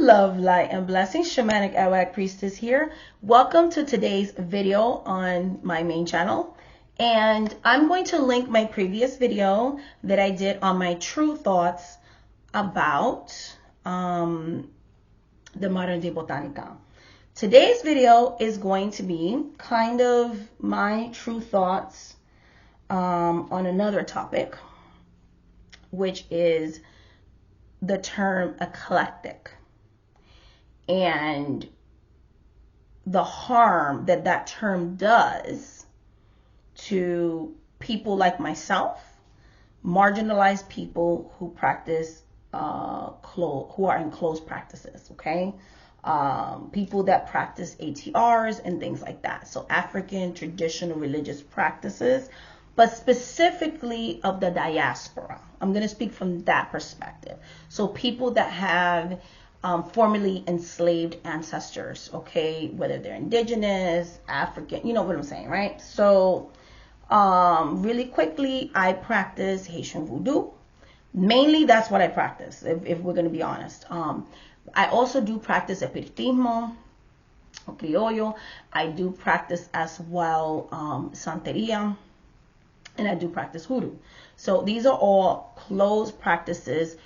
Love, light, and blessings. Shamanic Awak Priestess here. Welcome to today's video on my main channel. And I'm going to link my previous video that I did on my true thoughts about the modern day botanica. Today's video is going to be kind of my true thoughts on another topic, which is the term eclectic and the harm that that term does to people like myself, marginalized people who practice who are in closed practices, okay? People that practice ATRs and things like that. So African traditional religious practices, but specifically of the diaspora. I'm going to speak from that perspective. So people that have formerly enslaved ancestors, okay, whether they're indigenous, African, you know what I'm saying, right? So really quickly, I practice Haitian voodoo. Mainly that's what I practice, if we're going to be honest. I also do practice Aperitismo, or Criollo. I do practice as well Santeria, and I do practice hoodoo. So these are all closed practices,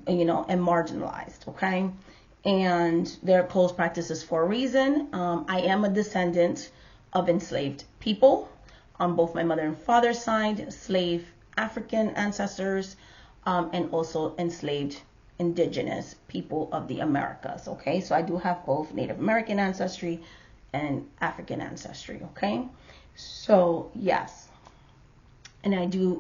you know, and marginalized, okay? And they're closed practices for a reason. I am a descendant of enslaved people on both my mother and father's side, slave African ancestors, and also enslaved indigenous people of the Americas, okay? So I do have both Native American ancestry and African ancestry, okay? So yes, and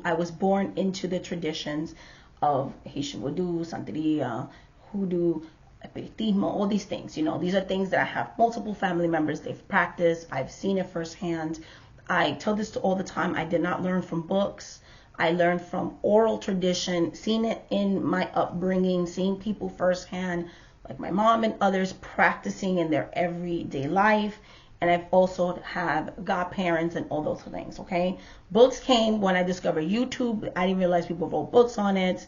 I was born into the traditions of Haitian voodoo, Santeria, hoodoo, Aperitismo, all these things, you know, these are things that I have multiple family members, they've practiced, I've seen it firsthand. I tell this all the time, I did not learn from books. I learned from oral tradition, seeing it in my upbringing, seeing people firsthand, like my mom and others practicing in their everyday life. And I've also have godparents and all those things, okay? Books came when I discovered YouTube. I didn't realize people wrote books on it.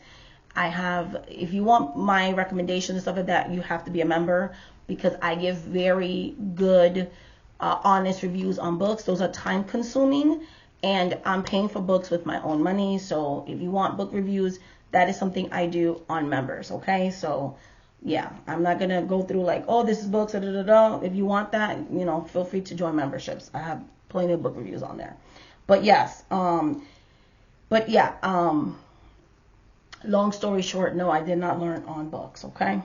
I have, if you want my recommendations and stuff like that, you have to be a member because I give very good, honest reviews on books. Those are time consuming and I'm paying for books with my own money. So if you want book reviews, that is something I do on members, okay? So yeah, I'm not going to go through like, oh, this is books, da, da, da, da. If you want that, you know, feel free to join memberships. I have plenty of book reviews on there. But yes, long story short, no, I did not learn on books, okay?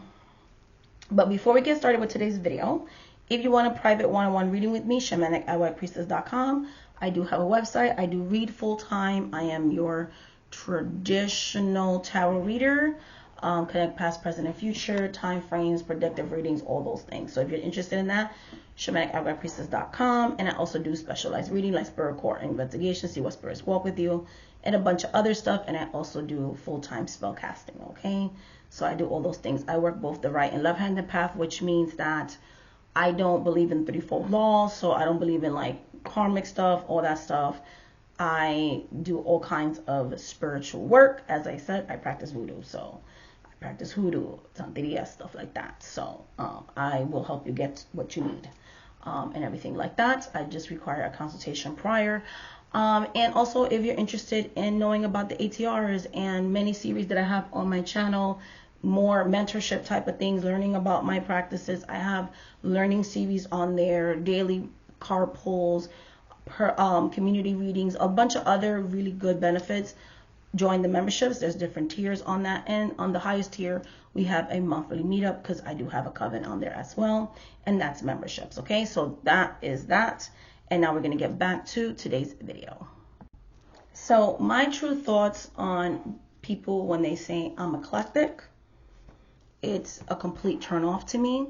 But before we get started with today's video, if you want a private one-on-one reading with me, shamanic@priestess.com. I do have a website. I do read full-time. I am your traditional tarot reader. Connect past, present, and future, time frames, predictive readings, all those things. So if you're interested in that, shamanic@priestess.com. And I also do specialized reading like spirit court investigation, see what spirits walk with you, and a bunch of other stuff. And I also do full-time spell casting, okay? So I do all those things. I work both the right and left-handed path, which means that I don't believe in threefold laws, so I don't believe in like karmic stuff, all that stuff. I do all kinds of spiritual work. As I said, I practice voodoo, so I practice hoodoo, Santeria, stuff like that. So I will help you get what you need and everything like that. I just require a consultation prior. And also, if you're interested in knowing about the ATRs and many series that I have on my channel, more mentorship type of things, learning about my practices, I have learning series on there, daily card pulls, community readings, a bunch of other really good benefits. Join the memberships. There's different tiers on that end. On the highest tier, we have a monthly meetup because I do have a coven on there as well, and that's memberships, okay? So that is that. And now we're going to get back to today's video. So my true thoughts on people when they say I'm eclectic, it's a complete turn off to me.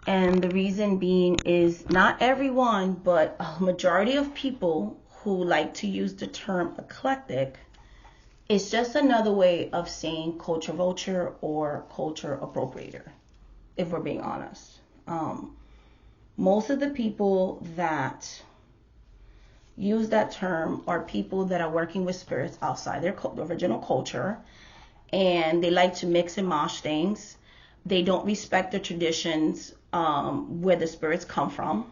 And the reason being is not everyone, but a majority of people who like to use the term eclectic, it's just another way of saying culture vulture or culture appropriator, if we're being honest. Most of the people that use that term are people that are working with spirits outside their original culture, and they like to mix and mash things. They don't respect the traditions where the spirits come from.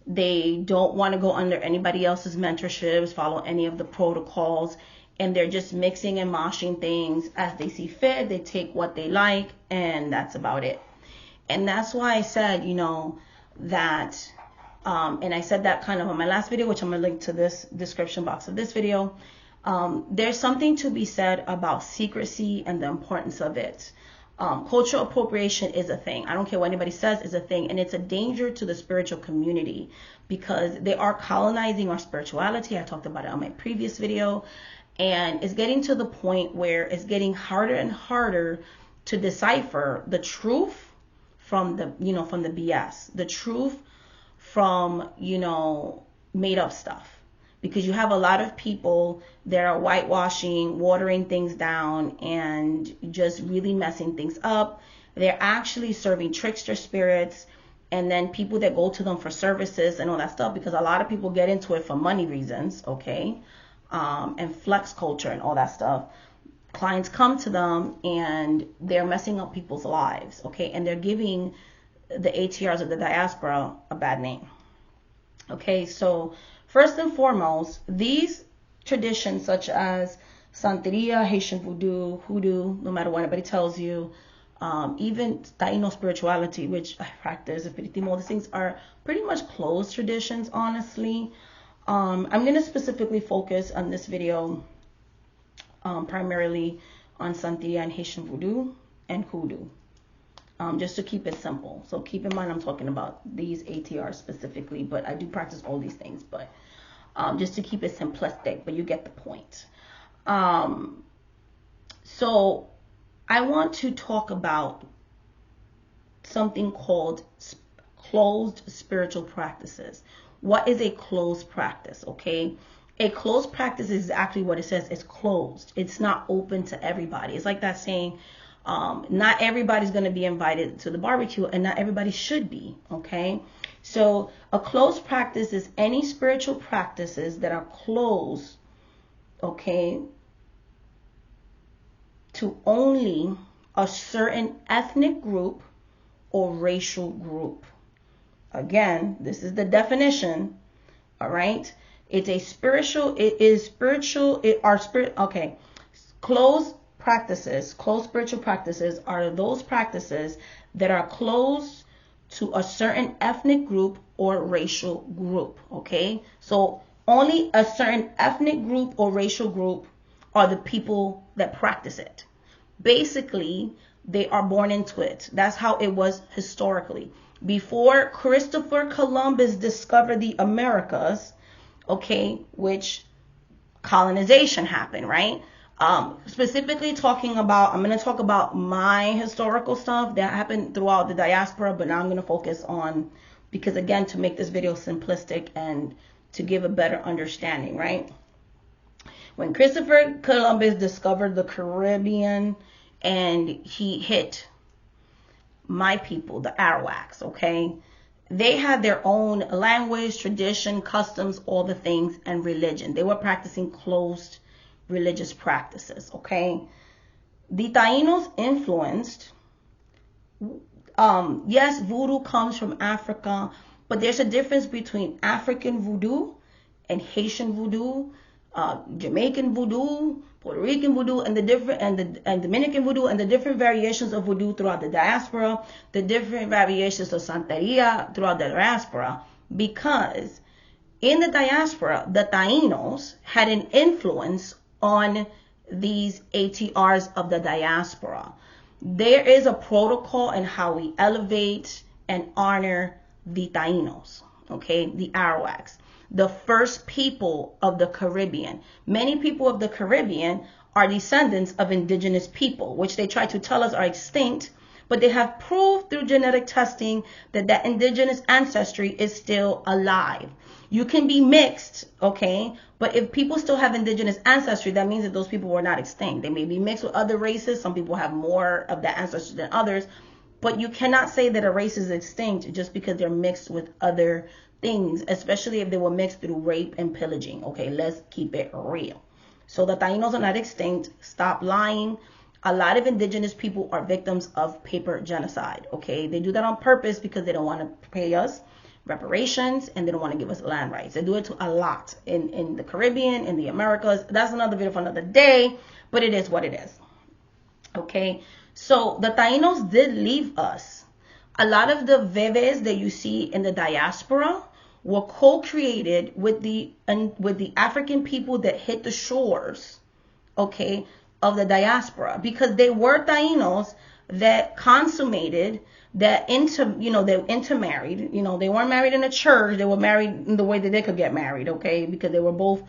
They don't want to go under anybody else's mentorships, follow any of the protocols, and they're just mixing and moshing things as they see fit. They take what they like, and that's about it. And that's why I said, that, and I said that kind of on my last video, which I'm going to link to this description box of this video. There's something to be said about secrecy and the importance of it. Cultural appropriation is a thing. I don't care what anybody says, it's a thing. And it's a danger to the spiritual community because they are colonizing our spirituality. I talked about it on my previous video. And it's getting to the point where it's getting harder and harder to decipher the truth from the, from the BS, the truth from, made up stuff. Because you have a lot of people that are whitewashing, watering things down, and just really messing things up. They're actually serving trickster spirits, and then people that go to them for services and all that stuff, because a lot of people get into it for money reasons, okay? And flex culture and all that stuff. Clients come to them and they're messing up people's lives, okay? And they're giving the ATRs of the diaspora a bad name. Okay, so first and foremost, these traditions such as Santeria, Haitian voodoo, hoodoo, no matter what anybody tells you, even Taino spirituality, which I practice, all these things are pretty much closed traditions, honestly. I'm going to specifically focus on this video primarily on Santeria and Haitian voodoo and hoodoo. Just to keep it simple. So keep in mind I'm talking about these ATRs specifically, but I do practice all these things, but just to keep it simplistic, but you get the point. So I want to talk about something called closed spiritual practices. What is a closed practice? Okay. A closed practice is exactly what it says. It's closed. It's not open to everybody. It's like that saying, not everybody's going to be invited to the barbecue, and not everybody should be. Okay. So a closed practice is any spiritual practices that are closed, okay, to only a certain ethnic group or racial group. Again, this is the definition. All right. It's a spiritual, okay. Closed spiritual practices are those practices that are closed to a certain ethnic group or racial group. Okay. So only a certain ethnic group or racial group are the people that practice it. Basically, they are born into it. That's how it was historically. Before Christopher Columbus discovered the Americas, okay, which colonization happened, right? Specifically talking about, I'm going to talk about my historical stuff that happened throughout the diaspora, but now I'm going to focus on, because again, to make this video simplistic and to give a better understanding, right? When Christopher Columbus discovered the Caribbean and he hit my people, the Arawaks, okay? They had their own language, tradition, customs, all the things, and religion. They were practicing closed religious practices, okay? The Tainos influenced, yes, voodoo comes from Africa, but there's a difference between African voodoo and Haitian voodoo, Jamaican voodoo, Puerto Rican voodoo, and and Dominican voodoo, and the different variations of voodoo throughout the diaspora, the different variations of Santeria throughout the diaspora, because in the diaspora, the Tainos had an influence on these ATRs of the diaspora. There is a protocol in how we elevate and honor the Tainos, okay, the Arawaks, the first people of the Caribbean. Many people of the Caribbean are descendants of indigenous people, which they try to tell us are extinct, but they have proved through genetic testing that that indigenous ancestry is still alive. You can be mixed, okay, but if people still have indigenous ancestry, that means that those people were not extinct. They may be mixed with other races. Some people have more of that ancestry than others, but you cannot say that a race is extinct just because they're mixed with other things, especially if they were mixed through rape and pillaging. Okay, let's keep it real. So the Tainos are not extinct. Stop lying. A lot of indigenous people are victims of paper genocide, okay? They do that on purpose because they don't want to pay us reparations and they don't want to give us land rights. They do it to a lot in the Caribbean, in the Americas. That's another video for another day, but it is what it is, okay? So the Tainos did leave us. A lot of the bebés that you see in the diaspora were co-created with the African people that hit the shores, okay, of the diaspora, because they were Tainos that consummated, that they intermarried. They weren't married in a church. They were married in the way that they could get married, okay, because they were both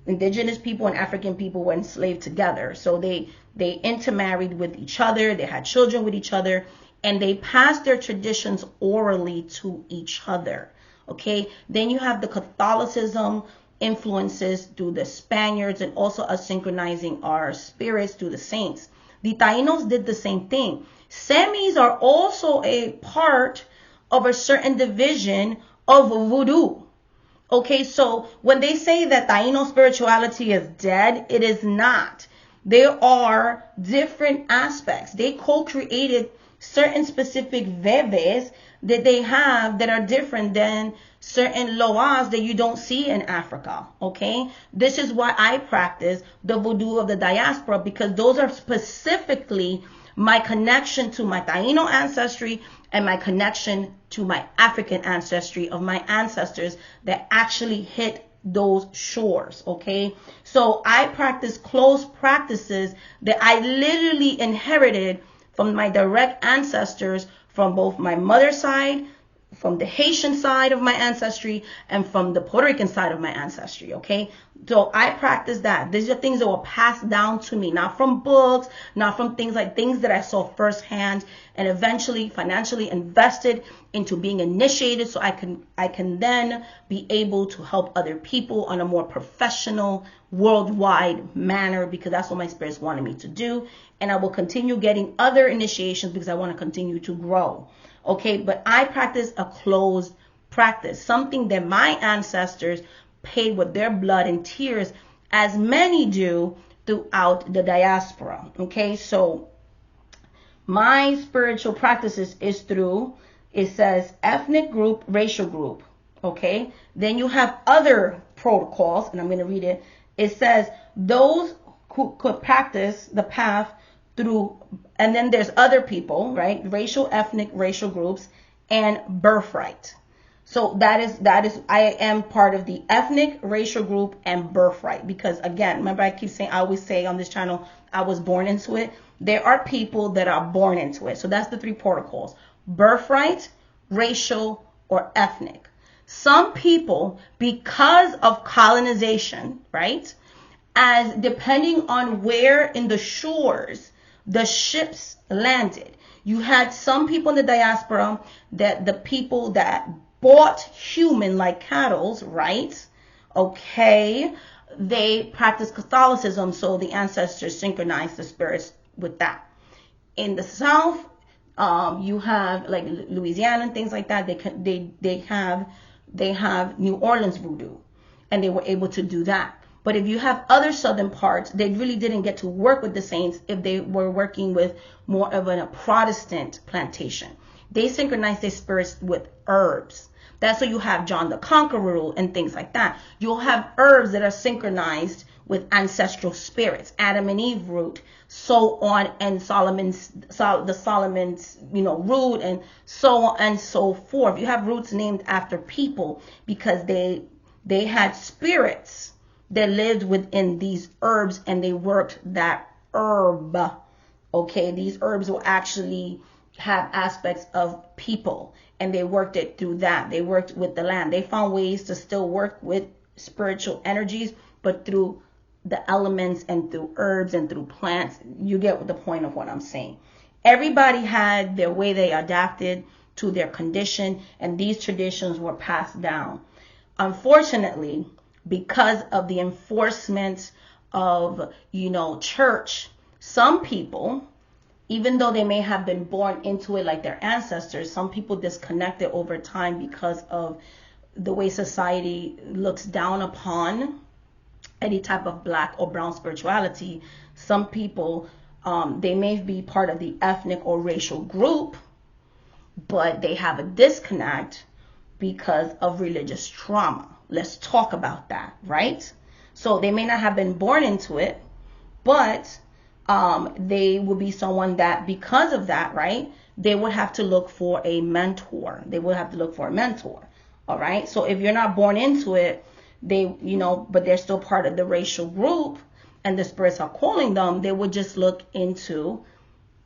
indigenous people and African people were enslaved together. So they intermarried with each other. They had children with each other, and they passed their traditions orally to each other. Okay, then you have the Catholicism influences through the Spaniards, and also us synchronizing our spirits through the saints. The Tainos did the same thing. Semis are also a part of a certain division of voodoo. Okay, so when they say that Taino spirituality is dead, it is not. There are different aspects. They co-created certain specific bebés that they have that are different than certain loas that you don't see in Africa, okay? This is why I practice the voodoo of the diaspora, because those are specifically my connection to my Taino ancestry and my connection to my African ancestry of my ancestors that actually hit those shores, okay? So I practice close practices that I literally inherited from my direct ancestors, from both my mother's side, from the Haitian side of my ancestry, and from the Puerto Rican side of my ancestry, okay? So I practice that. These are things that were passed down to me, not from books, not from things that I saw firsthand, and eventually financially invested into being initiated so I can then be able to help other people on a more professional, worldwide manner, because that's what my spirits wanted me to do. And I will continue getting other initiations because I want to continue to grow. Okay, but I practice a closed practice, something that my ancestors paid with their blood and tears, as many do throughout the diaspora. Okay, so my spiritual practices is through, it says ethnic group, racial group. Okay, then you have other protocols, and I'm going to read it. It says those who could practice the path through, and then there's other people, right? Racial, ethnic, racial groups, and birthright. So that is I am part of the ethnic, racial group, and birthright, because again, remember I always say on this channel, I was born into it. There are people that are born into it. So that's the three protocols: birthright, racial, or ethnic. Some people, because of colonization, right? As depending on where in the shores the ships landed. You had some people in the diaspora that the people that bought human like cattle, right? Okay, they practiced Catholicism, so the ancestors synchronized the spirits with that. In the South, you have like Louisiana and things like that. They have New Orleans voodoo, and they were able to do that. But if you have other southern parts, they really didn't get to work with the saints if they were working with more of a Protestant plantation. They synchronized their spirits with herbs. That's why you have John the Conqueror and things like that. You'll have herbs that are synchronized with ancestral spirits, Adam and Eve root, so on, and Solomon's root, and so on and so forth. You have roots named after people because they had spirits that lived within these herbs, and they worked that herb. Okay, these herbs will actually have aspects of people, and they worked it through that. They worked with the land. They found ways to still work with spiritual energies, but through the elements and through herbs and through plants. You get the point of what I'm saying. Everybody had their way they adapted to their condition, and these traditions were passed down. Unfortunately, because of the enforcement of, church, some people, even though they may have been born into it like their ancestors, some people disconnected over time because of the way society looks down upon any type of black or brown spirituality. Some people They may be part of the ethnic or racial group, but they have a disconnect because of religious trauma. Let's talk about that, right? So they may not have been born into it, but they will be someone that, because of that, right, they would have to look for a mentor. They would have to look for a mentor. All right. So if you're not born into it, they, but they're still part of the racial group and the spirits are calling them, they would just look into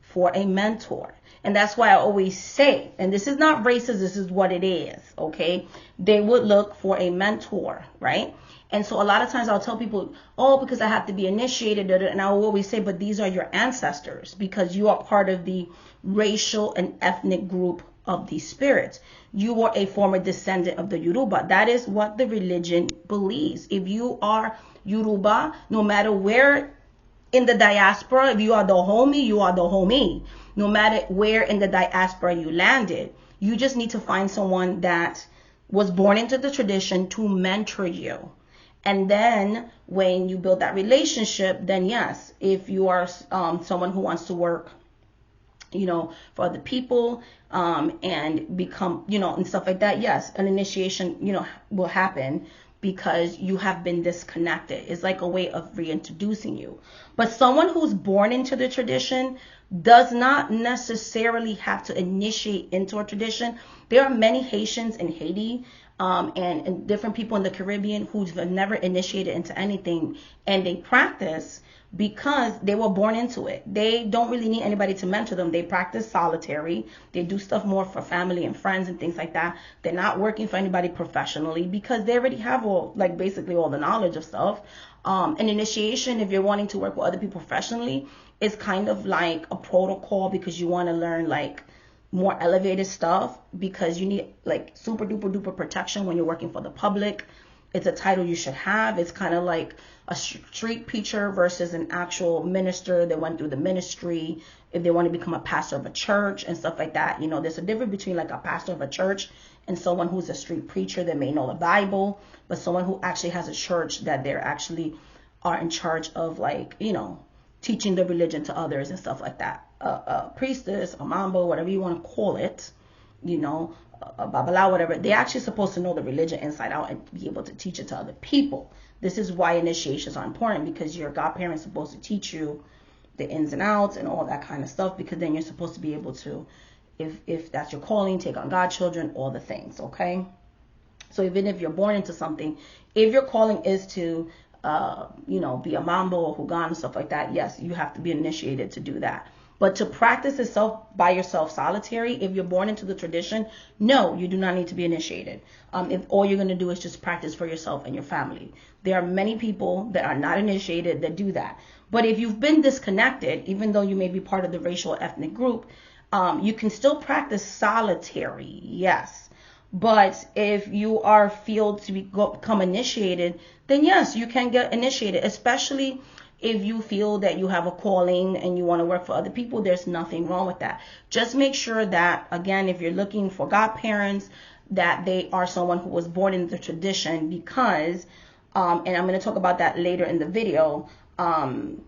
for a mentor. And that's why I always say, and this is not racist, this is what it is, okay? They would look for a mentor, right? And so a lot of times I'll tell people, oh, because I have to be initiated, and I will always say, but these are your ancestors, because you are part of the racial and ethnic group of these spirits. You were a former descendant of the Yoruba. That is what the religion believes. If you are Yoruba, no matter where in the diaspora, if you are the homie, you are the homie. No matter where in the diaspora you landed, you just need to find someone that was born into the tradition to mentor you. And then when you build that relationship, then yes, if you are someone who wants to work, for other people, and become, and stuff like that, yes, an initiation, will happen because you have been disconnected. It's like a way of reintroducing you. But someone who's born into the tradition does not necessarily have to initiate into a tradition. There are many Haitians in Haiti, and different people in the Caribbean who've never initiated into anything, and they practice because they were born into it. They don't really need anybody to mentor them. They practice solitary. They do stuff more for family and friends and things like that. They're not working for anybody professionally because they already have basically all the knowledge of stuff. An initiation, if you're wanting to work with other people professionally, is kind of like a protocol because you want to learn more elevated stuff, because you need super duper duper protection when you're working for the public. It's a title you should have. It's kind of like a street preacher versus an actual minister that went through the ministry. If they want to become a pastor of a church and stuff like that, there's a difference between a pastor of a church and someone who's a street preacher that may know the Bible, but someone who actually has a church that they're actually are in charge of teaching the religion to others and stuff like that. A priestess, a mambo, whatever you want to call it, a babala, whatever, they're actually supposed to know the religion inside out and be able to teach it to other people. This is why initiations are important, because your godparents are supposed to teach you the ins and outs and all that kind of stuff, because then you're supposed to be able to, if that's your calling, take on godchildren, all the things, okay? So even if you're born into something, if your calling is to, be a mambo or hugan and stuff like that, yes, you have to be initiated to do that. But to practice itself by yourself solitary, if you're born into the tradition, no, you do not need to be initiated. If all you're going to do is just practice for yourself and your family. There are many people that are not initiated that do that. But if you've been disconnected, even though you may be part of the racial or ethnic group, you can still practice solitary, yes. But if you are feel to become initiated, then yes, you can get initiated, especially if you feel that you have a calling and you want to work for other people. There's nothing wrong with that. Just make sure that, again, if you're looking for godparents, that they are someone who was born in the tradition, because, and I'm going to talk about that later in the video. No,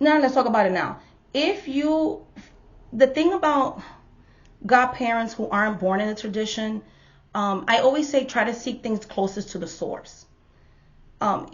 let's talk about it now. The thing about godparents who aren't born in the tradition, I always say try to seek things closest to the source.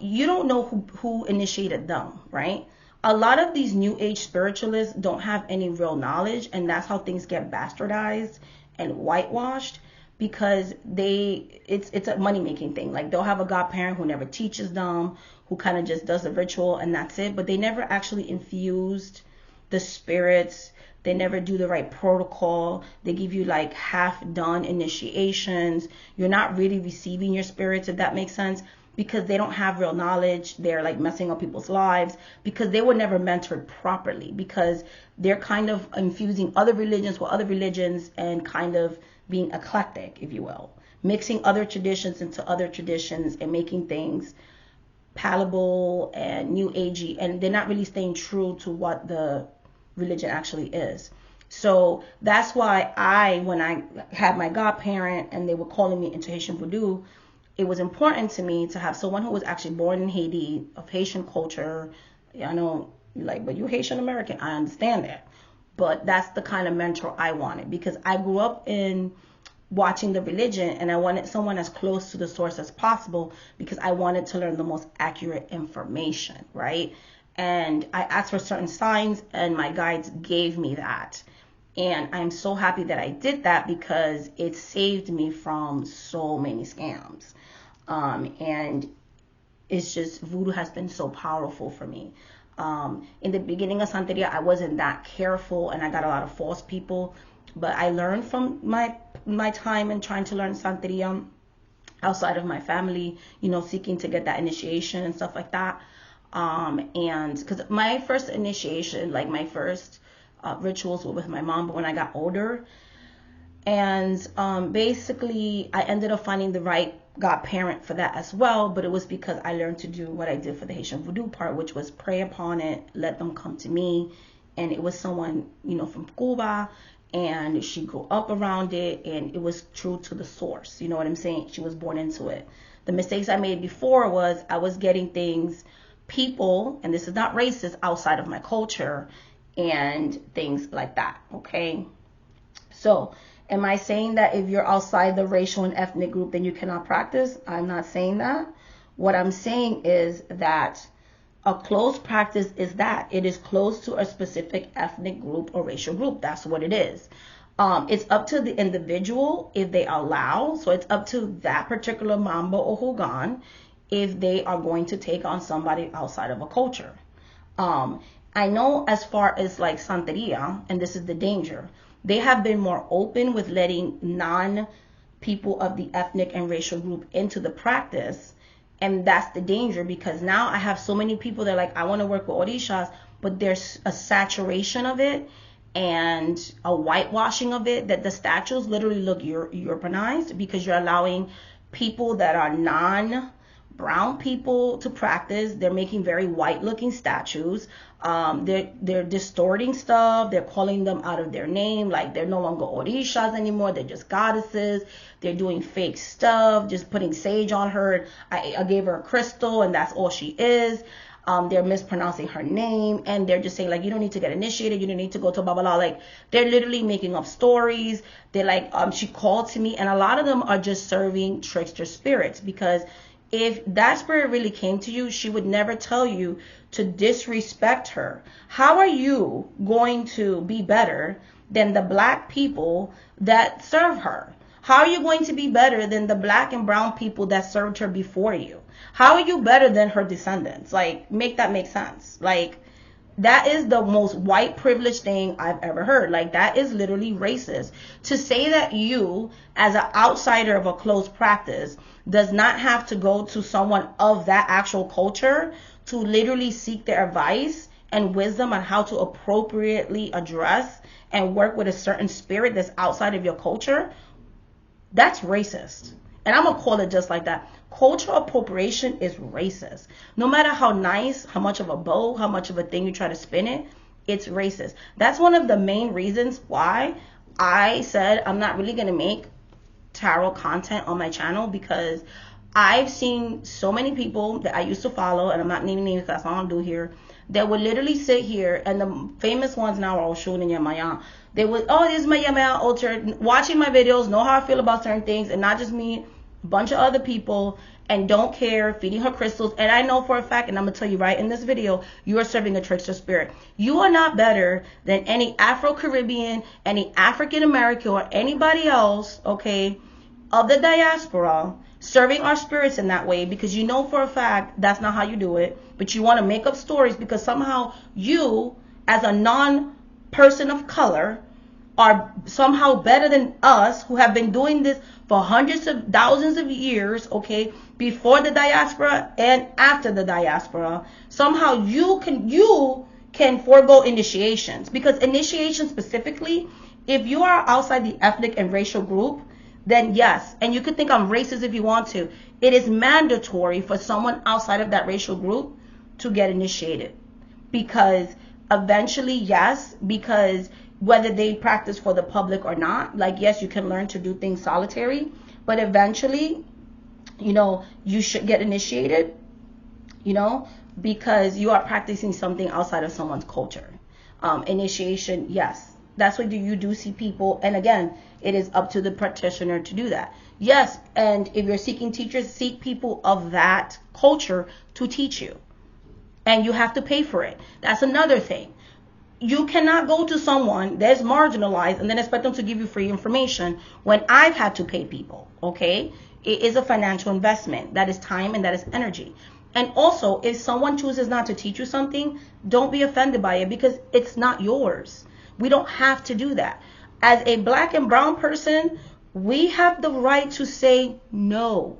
You don't know who initiated them, right? A lot of these new age spiritualists don't have any real knowledge, and that's how things get bastardized and whitewashed, because it's a money-making thing. They'll have a godparent who never teaches them, who kind of just does the ritual and that's it, but they never actually infused the spirits. They never do the right protocol. They give you half-done initiations. You're not really receiving your spirits, if that makes sense, because they don't have real knowledge. They're messing up people's lives because they were never mentored properly, because they're kind of infusing other religions with other religions and kind of being eclectic, if you will, mixing other traditions into other traditions and making things palatable and new agey, and they're not really staying true to what the religion actually is. So that's why when I had my godparent and they were calling me into Haitian Voodoo, it was important to me to have someone who was actually born in Haiti, of Haitian culture, Like, but you Haitian American, I understand that. But that's the kind of mentor I wanted, because I grew up in watching the religion, and I wanted someone as close to the source as possible, because I wanted to learn the most accurate information, right? And I asked for certain signs, and my guides gave me that. And I'm so happy that I did that, because it saved me from so many scams. And it's just, voodoo has been so powerful for me. In the beginning of Santeria, I wasn't that careful, and I got a lot of false people. But I learned from my time in trying to learn Santeria outside of my family, seeking to get that initiation and stuff like that. And because my first initiation, like my first rituals were with my mom, but when I got older, and basically I ended up finding the right godparent for that as well. But it was because I learned to do what I did for the Haitian voodoo part, which was pray upon it, let them come to me. And it was someone, from Cuba, and she grew up around it, and it was true to the source. You know what I'm saying? She was born into it. The mistakes I made before was I was getting people, and this is not racist, outside of my culture and things like that. Okay. So am I saying that if you're outside the racial and ethnic group, then you cannot practice? I'm not saying that. What I'm saying is that a closed practice is that it is close to a specific ethnic group or racial group. That's what it is. It's up to the individual if they allow. So it's up to that particular Mamba or Hogan if they are going to take on somebody outside of a culture. I know as far as like Santeria, and this is the danger, they have been more open with letting non-people of the ethnic and racial group into the practice. And that's the danger, because now I have so many people that are like, I want to work with Orishas, but there's a saturation of it and a whitewashing of it that the statues literally look Europeanized, because you're allowing people that are non-brown people to practice. They're making very white looking statues. They're distorting stuff. They're calling them out of their name. Like, they're no longer Orishas anymore. They're just goddesses. They're doing fake stuff, just putting sage on her. I gave her a crystal, and that's all she is. They're mispronouncing her name, and they're just saying, like, you don't need to get initiated. You don't need to go to Babala. Like, they're literally making up stories. They're like, she called to me, and a lot of them are just serving trickster spirits, because if that spirit really came to you, she would never tell you to disrespect her. How are you going to be better than the black people that serve her? How are you going to be better than the black and brown people that served her before you? How are you better than her descendants? Like, make that make sense. Like, that is the most white privileged thing I've ever heard. Like, that is literally racist. To say that you, as an outsider of a closed practice, does not have to go to someone of that actual culture to literally seek their advice and wisdom on how to appropriately address and work with a certain spirit that's outside of your culture, that's racist. And I'm going to call it just like that. Cultural appropriation is racist. No matter how nice, how much of a bow, how much of a thing you try to spin it, it's racist. That's one of the main reasons why I said I'm not really going to make tarot content on my channel, because I've seen so many people that I used to follow, and I'm not naming names because that's all I'm doing here, that would literally sit here, and the famous ones now are Oshun and Yamaya. They would, oh, this is my Yamaya altar, watching my videos, know how I feel about certain things, and not just me, a bunch of other people, and don't care, feeding her crystals. And I know for a fact, and I'm going to tell you right in this video, you are serving a trickster spirit. You are not better than any Afro-Caribbean, any African-American, or anybody else, okay, of the diaspora, serving our spirits in that way, because you know for a fact that's not how you do it. But you want to make up stories because somehow you, as a non-person of color, are somehow better than us who have been doing this for hundreds of thousands of years, okay, before the diaspora and after the diaspora. Somehow you can forego initiations, because initiation specifically, if you are outside the ethnic and racial group, then yes, and you could think I'm racist if you want to, it is mandatory for someone outside of that racial group to get initiated. Because eventually, yes, because whether they practice for the public or not, like, yes, you can learn to do things solitary, but eventually, you should get initiated, because you are practicing something outside of someone's culture. Initiation, yes, that's what you do see people, and again, it is up to the practitioner to do that. Yes, and if you're seeking teachers, seek people of that culture to teach you, and you have to pay for it. That's another thing. You cannot go to someone that's marginalized and then expect them to give you free information when I've had to pay people, okay? It is a financial investment. That is time and that is energy. And also, if someone chooses not to teach you something, don't be offended by it because it's not yours. We don't have to do that. As a black and brown person, we have the right to say no.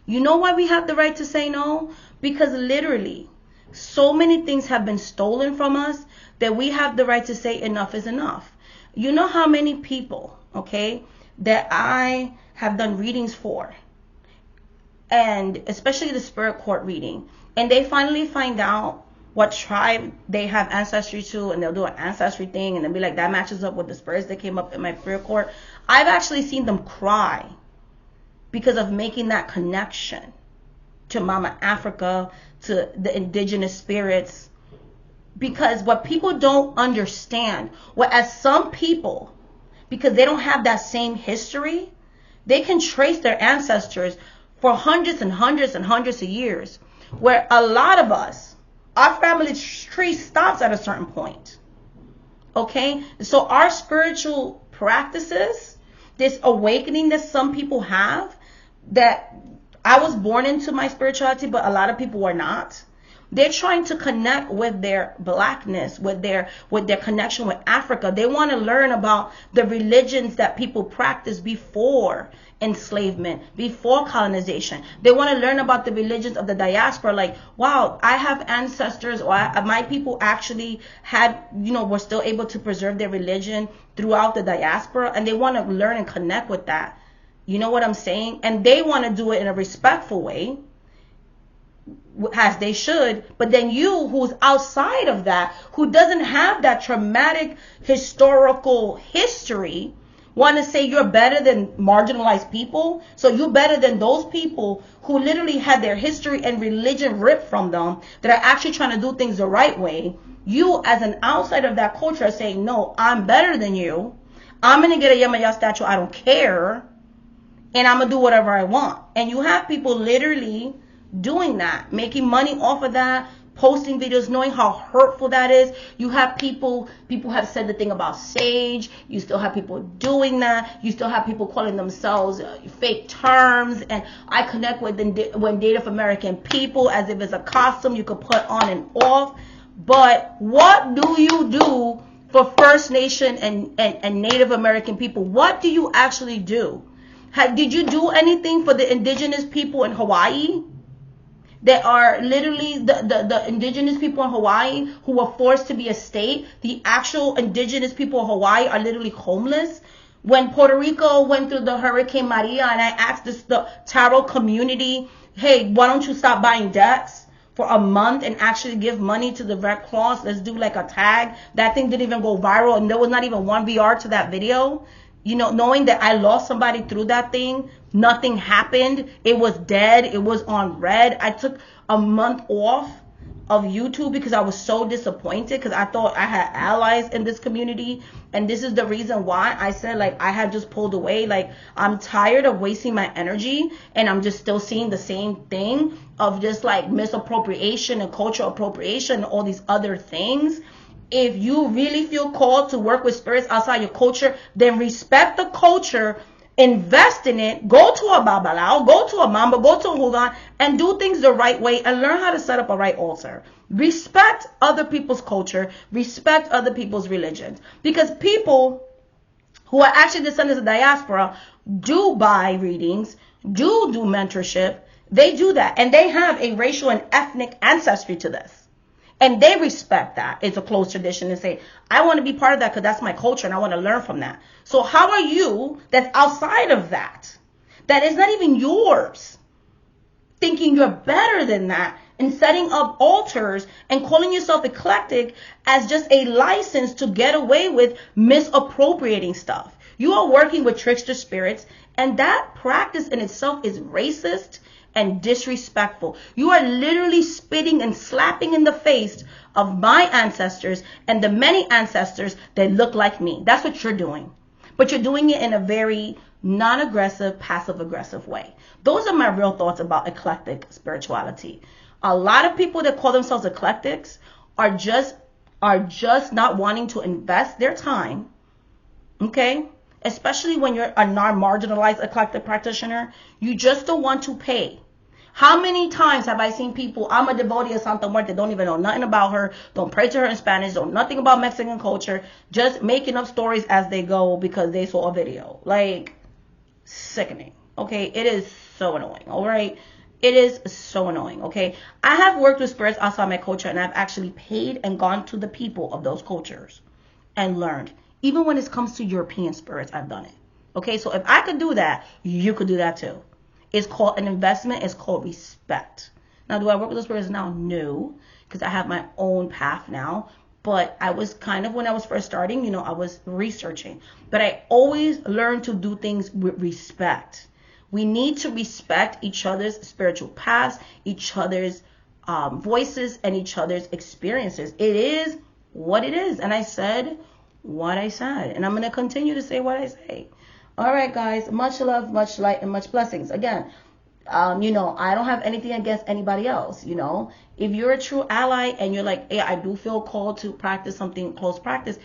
You know why we have the right to say no? Because literally, so many things have been stolen from us that we have the right to say enough is enough. You know how many people, okay, that I have done readings for, and especially the spirit court reading, and they finally find out what tribe they have ancestry to, and they'll do an ancestry thing, and they'll be like, that matches up with the spirits that came up in my spirit court. I've actually seen them cry because of making that connection to Mama Africa, to the indigenous spirits. Because what people don't understand, as some people, because they don't have that same history, they can trace their ancestors for hundreds and hundreds and hundreds of years. Where a lot of us, our family tree stops at a certain point. Okay? So our spiritual practices, this awakening that some people have, that I was born into my spirituality, but a lot of people are not. They're trying to connect with their blackness, with their connection with Africa. They want to learn about the religions that people practiced before enslavement, before colonization. They want to learn about the religions of the diaspora. Like, wow, I have ancestors, or my people actually had, were still able to preserve their religion throughout the diaspora, and they want to learn and connect with that. You know what I'm saying? And they want to do it in a respectful way, as they should. But then you, who's outside of that, who doesn't have that traumatic historical history, want to say you're better than marginalized people. So you're better than those people who literally had their history and religion ripped from them, that are actually trying to do things the right way. You, as an outsider of that culture, are saying, no, I'm better than you. I'm going to get a Yamaya statue. I don't care. And I'm going to do whatever I want. And you have people literally doing that, making money off of that, posting videos, knowing how hurtful that is. You have people have said the thing about sage. You still have people doing that. You still have people calling themselves fake terms. And I connect with when Native American people as if it's a costume you could put on and off. But what do you do for First Nation and Native American people? What do you actually do? Did you do anything for the indigenous people in Hawaii? That are literally the indigenous people in Hawaii who were forced to be a state. The actual indigenous people of Hawaii are literally homeless. When Puerto Rico went through the Hurricane Maria, and I asked the tarot community, hey, why don't you stop buying decks for a month and actually give money to the Red Cross? Let's do like a tag. That thing didn't even go viral, and there was not even one VR to that video. Knowing that I lost somebody through that thing, nothing happened. It was dead. It was on red. I took a month off of YouTube because I was so disappointed, because I thought I had allies in this community. And this is the reason why I said, I had just pulled away. I'm tired of wasting my energy, and I'm just still seeing the same thing of just misappropriation and cultural appropriation and all these other things. If you really feel called to work with spirits outside your culture, then respect the culture, invest in it, go to a babalao, go to a mamba, go to a hugan, and do things the right way, and learn how to set up a right altar. Respect other people's culture, respect other people's religions. Because people who are actually descendants of diaspora do buy readings, do mentorship, they do that, and they have a racial and ethnic ancestry to this. And they respect that. It's a close tradition, and say, I want to be part of that because that's my culture and I want to learn from that. So how are you, that's outside of that is not even yours, thinking you're better than that, and setting up altars and calling yourself eclectic as just a license to get away with misappropriating stuff? You are working with trickster spirits, and that practice in itself is racist and disrespectful. You are literally spitting and slapping in the face of my ancestors and the many ancestors that look like me. That's what you're doing. But you're doing it in a very non-aggressive, passive-aggressive way. Those are my real thoughts about eclectic spirituality. A lot of people that call themselves eclectics are just not wanting to invest their time, okay? Especially when you're a non-marginalized eclectic practitioner, you just don't want to pay. How many times have I seen people, I'm a devotee of Santa Muerte, don't even know nothing about her, don't pray to her in Spanish, don't nothing about Mexican culture, just making up stories as they go because they saw a video. Like, sickening, okay? It is so annoying, all right? It is so annoying, okay? I have worked with spirits outside my culture, and I've actually paid and gone to the people of those cultures and learned. Even when it comes to European spirits, I've done it, okay? So if I could do that, you could do that too. It's called an investment. It's called respect. Now, do I work with those spirits now? No, because I have my own path now. But I was kind of, when I was first starting, you know, I was researching. But I always learned to do things with respect. We need to respect each other's spiritual paths, each other's voices, and each other's experiences. It is what it is. And I said what I said. And I'm going to continue to say what I say. All right, guys, much love, much light, and much blessings. Again, you know, I don't have anything against anybody else, you know. If you're a true ally and you're like, hey, I do feel called to practice something, close practice,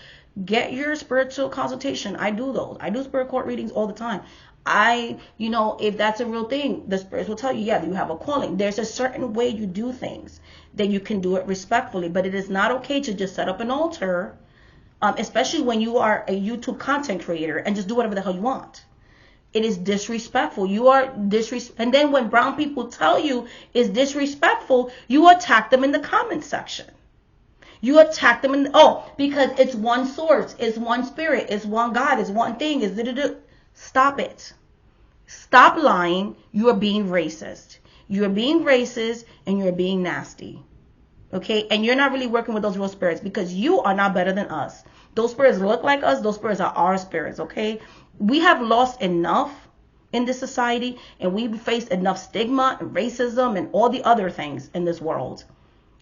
get your spiritual consultation. I do those. I do spirit court readings all the time. You know, if that's a real thing, the spirits will tell you, yeah, you have a calling. There's a certain way you do things that you can do it respectfully, but it is not okay to just set up an altar, especially when you are a YouTube content creator, and just do whatever the hell you want. It is disrespectful. You are and then when brown people tell you it's disrespectful, you attack them in the comment section. You attack them because it's one source, it's one spirit, it's one God, it's one thing, Stop it. Stop lying. You are being racist. You are being racist and you're being nasty. Okay? And you're not really working with those real spirits because you are not better than us. Those spirits look like us. Those spirits are our spirits. Okay? We have lost enough in this society, and we've faced enough stigma and racism and all the other things in this world.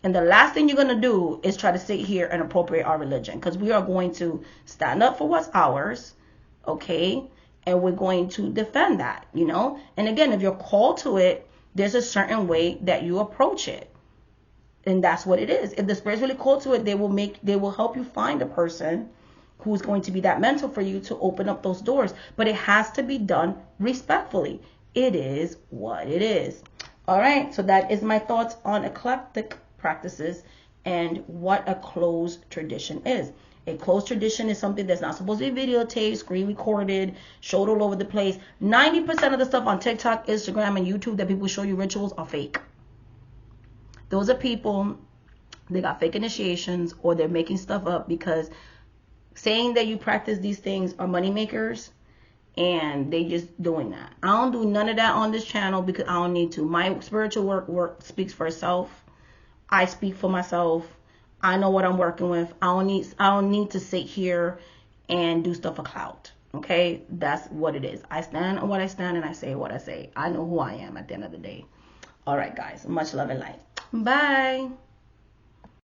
And the last thing you're going to do is try to sit here and appropriate our religion, because we are going to stand up for what's ours. Okay? And we're going to defend that, you know? And again, if you're called to it, there's a certain way that you approach it. And that's what it is. If the spirit's really called to it, they will help you find a person who's going to be that mentor for you to open up those doors. But it has to be done respectfully. It is what it is. All right. So that is my thoughts on eclectic practices and what a closed tradition is. A closed tradition is something that's not supposed to be videotaped, screen recorded, showed all over the place. 90% of the stuff on TikTok, Instagram, and YouTube that people show you rituals are fake. Those are people, they got fake initiations, or they're making stuff up because saying that you practice these things are money makers, and they just doing that. I don't do none of that on this channel because I don't need to. My spiritual work speaks for itself. I speak for myself. I know what I'm working with. I don't need to sit here and do stuff for clout. Okay? That's what it is. I stand on what I stand and I say what I say. I know who I am at the end of the day. All right, guys. Much love and light. Bye.